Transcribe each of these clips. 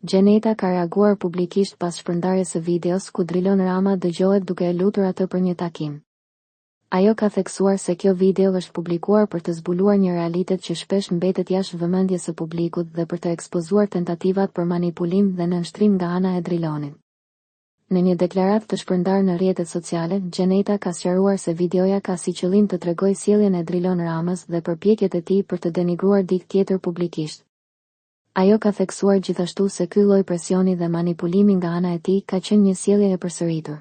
Gjeneta ka reaguar publikisht pas shpërndarjes së videos ku Drilon Rama dëgjohet duke e lutur atë për një takim. Ajo ka theksuar se kjo video është publikuar për të zbuluar një realitet që shpesh mbetet jashtë vëmendjes së publikut dhe për të ekspozuar tentativat për manipulim dhe nënshtrim nga ana e Drilonit. Në një deklaratë të shpërndarë në rrjetet sociale, Gjeneta ka sqaruar se videoja ka si qëllim të tregojë sjelljen e Drilon Ramës dhe përpjekjet e tij për të denigruar dikë tjetër publikisht. Ajo ka theksuar gjithashtu se ky lloj presioni dhe manipulimi nga ana e tij ka qenë një sjellje e përsëritur.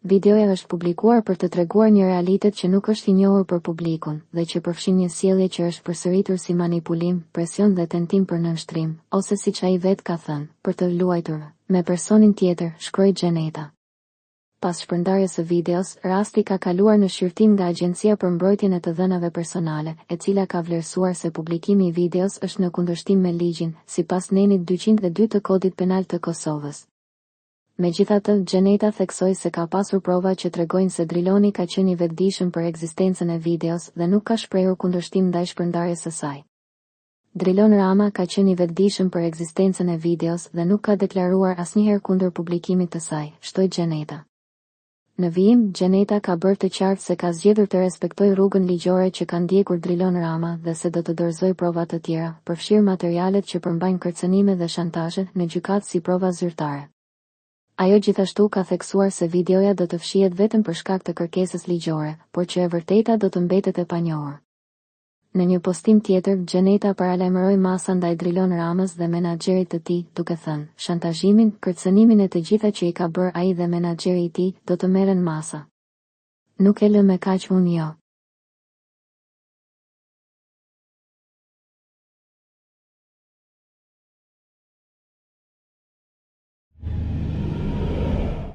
Videoja është publikuar për të treguar një realitet që nuk është i njohur për publikun dhe që përfshin një sjellje që është përsëritur si manipulim, presion dhe tentim për nënshtrim, ose siç ai vetë ka thënë, për të luajtur me personin tjetër, shkroi Gjeneta. Pas shpërndarjes së videos, rasti ka kaluar në shqyrtim nga Agjencia për Mbrojtjen e të Dhënave Personale, e cila ka vlerësuar se publikimi i videos është në kundërshtim me ligjin, sipas nenit 202 të Kodit Penal të Kosovës. Megjithatë, Gjeneta theksoi se ka pasur prova që tregojnë se Driloni ka qenë i vetëdijshëm për ekzistencën e videos dhe nuk ka shprehur kundërshtim ndaj shpërndarjes së saj. Drilon Rama ka qenë i vetëdijshëm për ekzistencën e videos dhe nuk ka deklaruar asnjëherë kundër publikimit të saj, shtoi Gjeneta. Në vijim, Gjeneta ka bërë të qartë se ka zgjedhur të respektojë rrugën ligjore që ka ndjekur Drilon Rama dhe se do të dorëzojë prova të tjera, përfshirë materialet që përmbajnë kërcënime dhe shantazhe, në gjykatë si prova zyrtare. Ajo gjithashtu ka theksuar se videoja do të fshihet vetëm për shkak të kërkesës ligjore, por që e vërteta do të mbetet e panjohur. Në një postim tjetër, Gjeneta paralajmëroi masa ndaj Drilon Ramës dhe menaxherit të tij, duke thënë, shantazhimin, kërcënimin e të gjitha që i ka bërë ai dhe menaxheri i tij do të merren masa. Nuk e lë me kaq unë jo.